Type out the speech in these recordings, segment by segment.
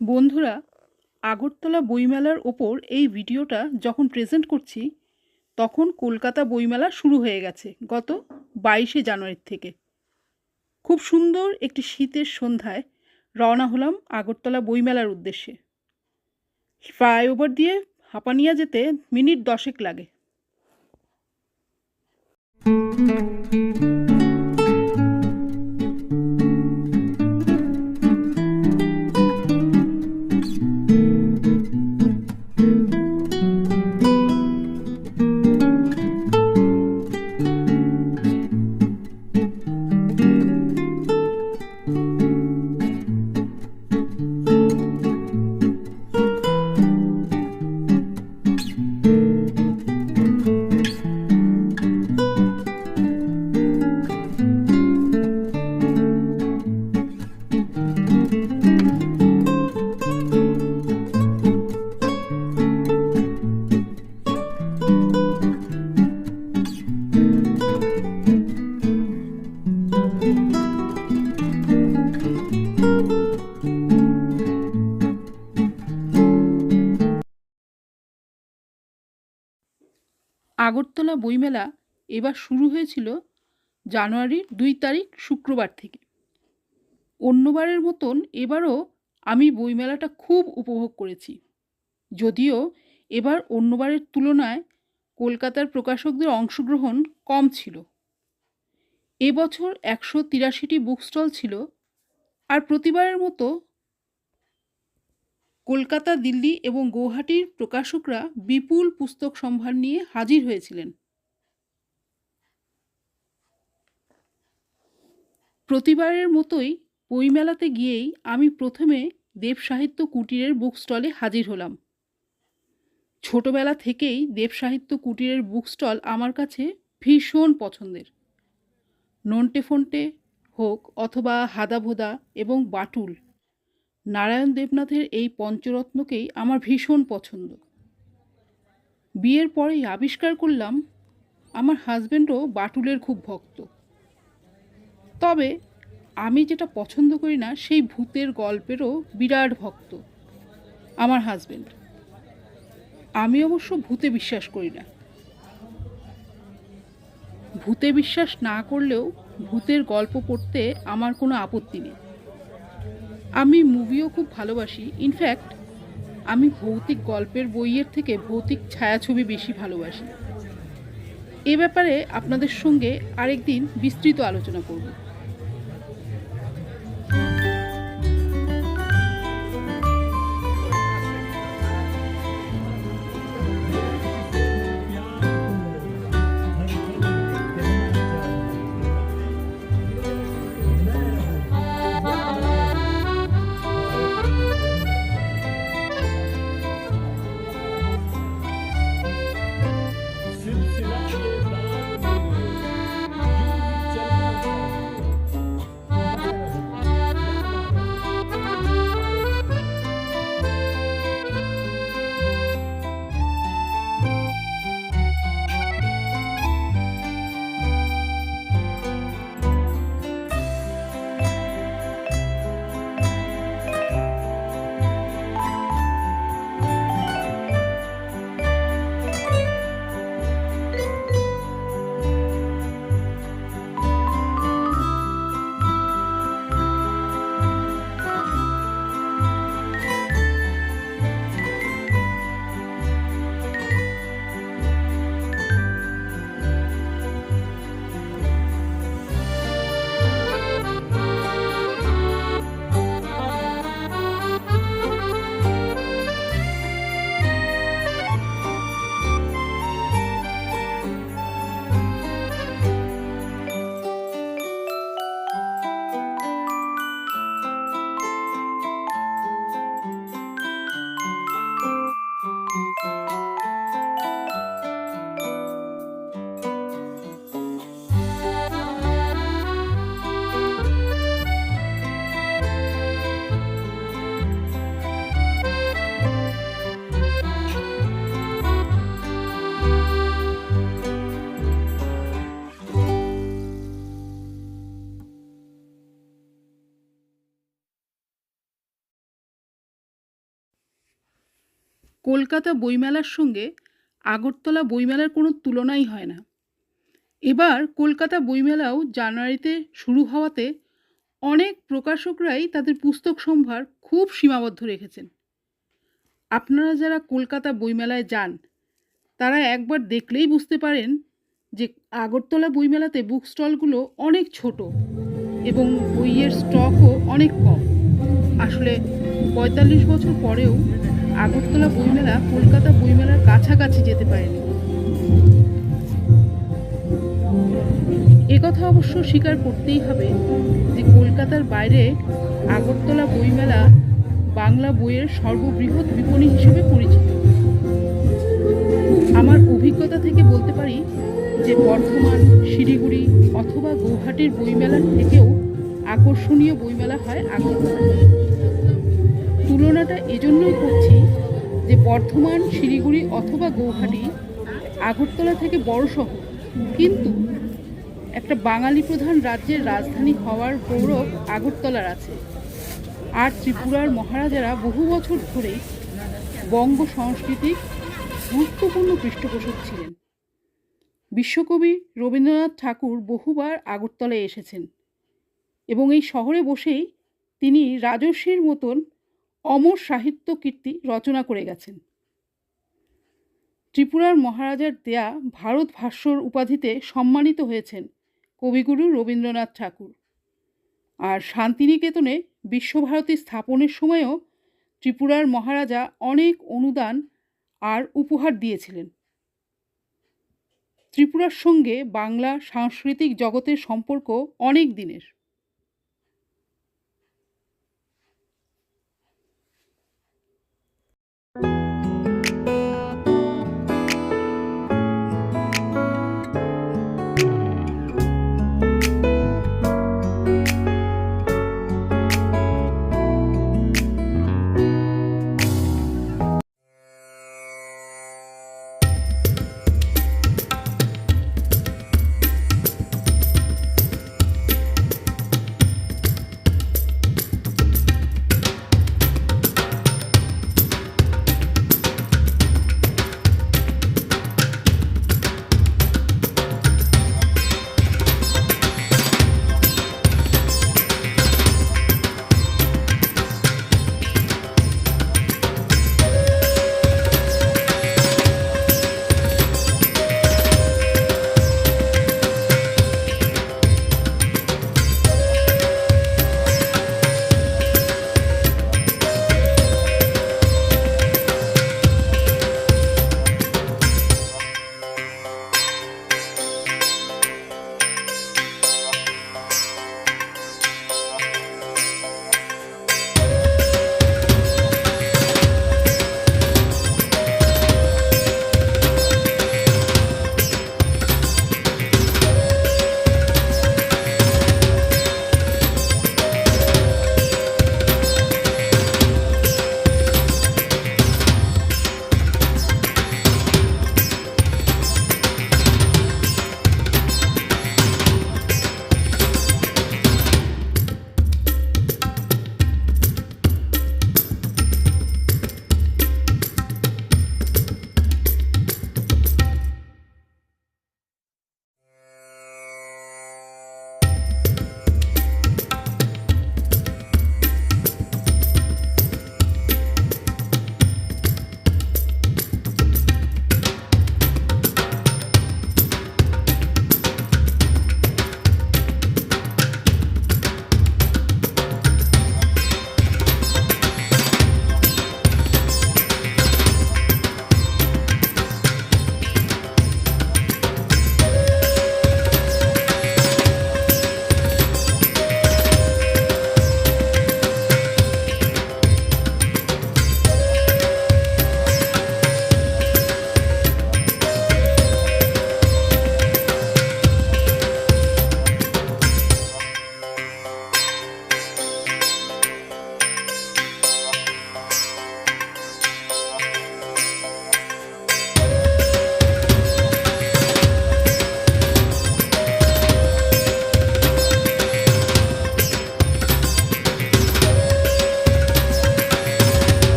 বন্ধুরা, আগরতলা বইমেলার ওপর এই ভিডিওটা যখন প্রেজেন্ট করছি তখন কলকাতা বইমেলা শুরু হয়ে গেছে গত 22শে জানুয়ারির থেকে। খুব সুন্দর একটি শীতের সন্ধ্যায় রওনা হলাম আগরতলা বইমেলার উদ্দেশ্যে। ফ্লাইওভার দিয়ে হাঁপানিয়া যেতে মিনিট 10 লাগে। আগরতলা বইমেলা এবার শুরু হয়েছিল জানুয়ারির 2 তারিখ শুক্রবার থেকে। অন্যবারের মতন এবারও আমি বইমেলাটা খুব উপভোগ করেছি। যদিও এবার অন্যবারের তুলনায় কলকাতার প্রকাশকদের অংশগ্রহণ কম ছিল। এবছর 183টি বুক স্টল ছিল, আর প্রতিবারের মতো কলকাতা, দিল্লি এবং গৌহাটির প্রকাশকরা বিপুল পুস্তক সম্ভার নিয়ে হাজির হয়েছিলেন। প্রতিবারের মতোই বইমেলাতে গিয়েই আমি প্রথমে দেব সাহিত্য কুটিরের বুক স্টলে হাজির হলাম। ছোটবেলা থেকেই দেব সাহিত্য কুটিরের বুক স্টল আমার কাছে ভীষণ পছন্দের। নন্টে ফন্টে হোক অথবা হাদাভোদা এবং বাটুল, নারায়ণ দেবনাথের এই পঞ্চরত্নকেই আমার ভীষণ পছন্দ। বিয়ের পরেই আবিষ্কার করলাম আমার হাজব্যান্ডও বাটুলের খুব ভক্ত। তবে আমি যেটা পছন্দ করি না সেই ভূতের গল্পেরও বিরাট ভক্ত আমার হাজব্যান্ড। আমি অবশ্য ভূতে বিশ্বাস করি না। ভূতে বিশ্বাস না করলেও ভূতের গল্প পড়তে আমার কোনো আপত্তি নেই। আমি মুভিও খুব ভালোবাসি। ইনফ্যাক্ট আমি ভৌতিক গল্পের বইয়ের থেকে ভৌতিক ছায়াছবি বেশি ভালোবাসি। এ ব্যাপারে আপনাদের সঙ্গে আরেকদিন বিস্তৃত আলোচনা করব। কলকাতা বইমেলার সঙ্গে আগরতলা বইমেলার কোনো তুলনাই হয় না। এবার কলকাতা বইমেলাও জানুয়ারিতে শুরু হওয়াতে অনেক প্রকাশকরাই তাদের পুস্তক সম্ভার খুব সীমাবদ্ধ রেখেছেন। আপনারা যারা কলকাতা বইমেলায় যান তারা একবার দেখলেই বুঝতে পারেন যে আগরতলা বইমেলাতে বুক স্টলগুলো অনেক ছোট এবং বইয়ের স্টকও অনেক কম। আসলে ৪৫ বছর পরেও আগরতলা বইমেলা কলকাতা বইমেলার কাছাকাছি যেতে পারেনি। একথা অবশ্য স্বীকার করতেই হবে যে কলকাতার বাইরে আগরতলা বইমেলা বাংলা বইয়ের সর্ববৃহৎ বিপণী হিসেবে পরিচিত। আমার অভিজ্ঞতা থেকে বলতে পারি যে বর্ধমান, শিলিগুড়ি অথবা গৌহাটির বইমেলার থেকেও আকর্ষণীয় বইমেলা হয় আগরতলায়। তুলনাটা এজন্যই করছি যে বর্ধমান, শিলিগুড়ি অথবা গৌহাটি আগরতলা থেকে বড় শহর, কিন্তু একটা বাঙালি প্রধান রাজ্যের রাজধানী হওয়ার গৌরব আগরতলার আছে। আর ত্রিপুরার মহারাজারা বহু বছর ধরেই বঙ্গ সংস্কৃতির গুরুত্বপূর্ণ পৃষ্ঠপোষক ছিলেন। বিশ্বকবি রবীন্দ্রনাথ ঠাকুর বহুবার আগরতলায় এসেছেন এবং এই শহরে বসেই তিনি রাজর্ষির মতন অমর সাহিত্য কীর্তি রচনা করে গেছেন। ত্রিপুরার মহারাজার দেয়া ভারত ভাস্বর উপাধিতে সম্মানিত হয়েছেন কবিগুরু রবীন্দ্রনাথ ঠাকুর। আর শান্তিনিকেতনে বিশ্বভারতী স্থাপনের সময়ও ত্রিপুরার মহারাজা অনেক অনুদান আর উপহার দিয়েছিলেন। ত্রিপুরার সঙ্গে বাংলা সাংস্কৃতিক জগতের সম্পর্ক অনেক দিনের।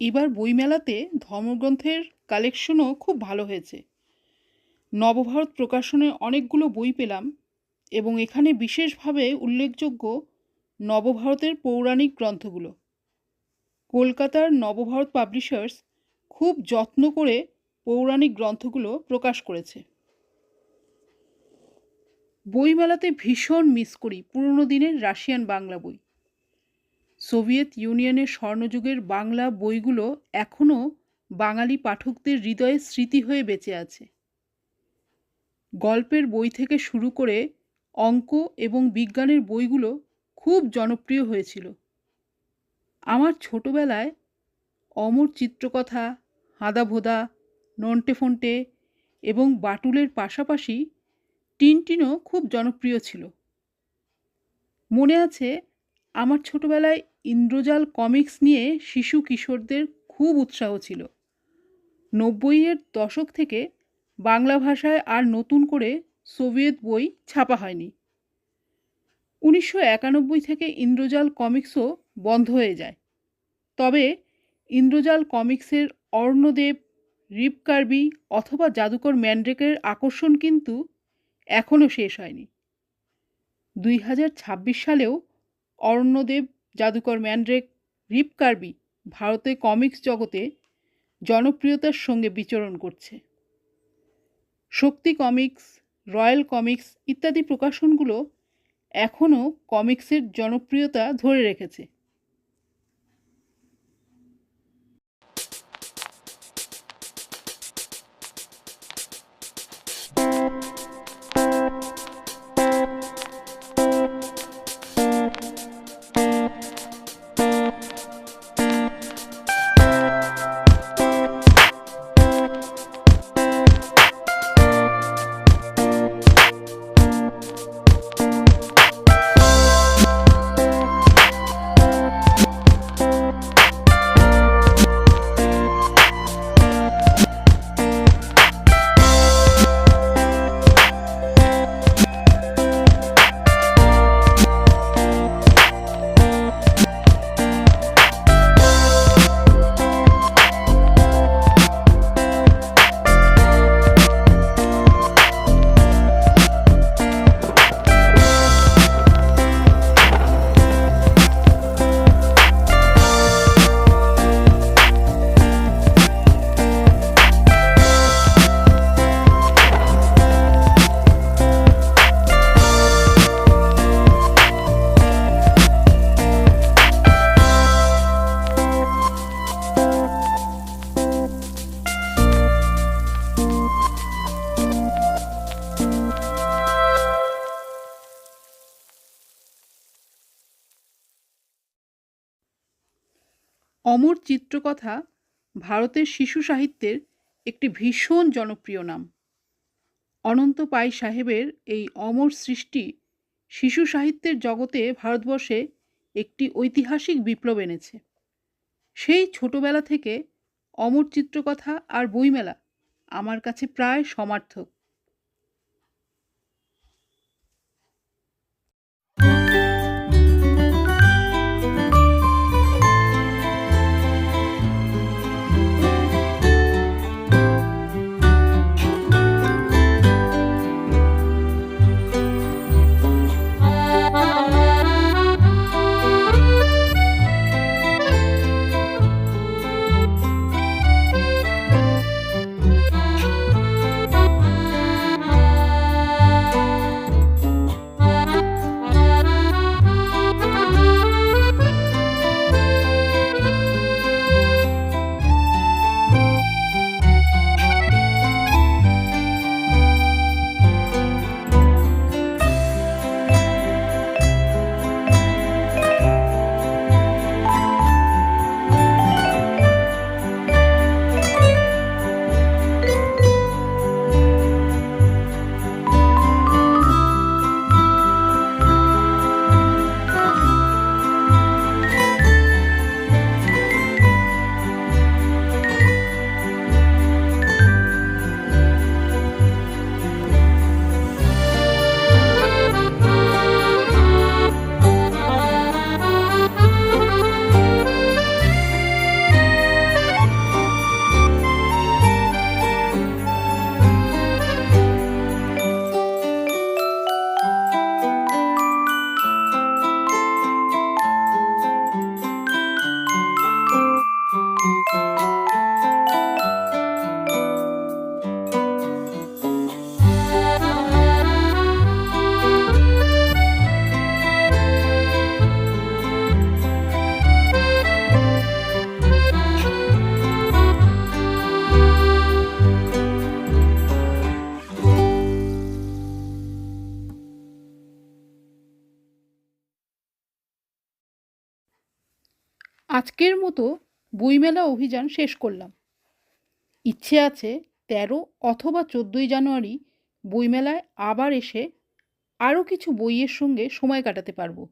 এবার বইমেলাতে ধর্মগ্রন্থের কালেকশনও খুব ভালো হয়েছে। নবভারত প্রকাশনের অনেকগুলো বই পেলাম এবং এখানে বিশেষভাবে উল্লেখযোগ্য নবভারতের পৌরাণিক গ্রন্থগুলো। কলকাতার নবভারত পাবলিশার্স খুব যত্ন করে পৌরাণিক গ্রন্থগুলো প্রকাশ করেছে। বইমেলাতে ভীষণ মিস করি পুরনো দিনের রাশিয়ান বাংলা বই। সোভিয়েত ইউনিয়নের স্বর্ণযুগের বাংলা বইগুলো এখনও বাঙালি পাঠকদের হৃদয়ে স্মৃতি হয়ে বেঁচে আছে। গল্পের বই থেকে শুরু করে অঙ্ক এবং বিজ্ঞানের বইগুলো খুব জনপ্রিয় হয়েছিল। আমার ছোটবেলায় অমর চিত্রকথা, হাঁদাভোঁদা, নন্টে ফন্টে এবং বাটুলের পাশাপাশি টিনটিনও খুব জনপ্রিয় ছিল। মনে আছে আমার ছোটবেলায় ইন্দ্রজাল কমিক্স নিয়ে শিশু কিশোরদের খুব উৎসাহ ছিল। 90-এর দশক থেকে বাংলা ভাষায় আর নতুন করে সোভিয়েত বই ছাপা হয়নি। 1991 থেকে ইন্দ্রজাল কমিক্সও বন্ধ হয়ে যায়। তবে ইন্দ্রজাল কমিক্সের অর্ণদেব, রিপ কার্বি অথবা জাদুকর ম্যান্ড্রেকের আকর্ষণ কিন্তু এখনও শেষ হয়নি। 2026 সালেও অর্ণদেব, জাদুকর ম্যান্ড্রেক, রিপ কার্বি ভারতে কমিক্স জগতে জনপ্রিয়তার সঙ্গে বিচরণ করছে। শক্তি কমিক্স, রয়্যাল কমিক্স ইত্যাদি প্রকাশনগুলো এখনও কমিক্সের জনপ্রিয়তা ধরে রেখেছে। অমর চিত্রকথা ভারতের শিশু সাহিত্যের একটি ভীষণ জনপ্রিয় নাম। অনন্ত পাই সাহেবের এই অমর সৃষ্টি শিশু সাহিত্যের জগতে ভারতবর্ষে একটি ঐতিহাসিক বিপ্লব এনেছে। সেই ছোটবেলা থেকে অমর চিত্রকথা আর বইমেলা আমার কাছে প্রায় সমার্থক। আজকের মতো বইমেলা অভিযান শেষ করলাম। ইচ্ছে আছে 13 অথবা 14ই জানুয়ারি বইমেলায় আবার এসে আরও কিছু বইয়ের সঙ্গে সময় কাটাতে পারবো।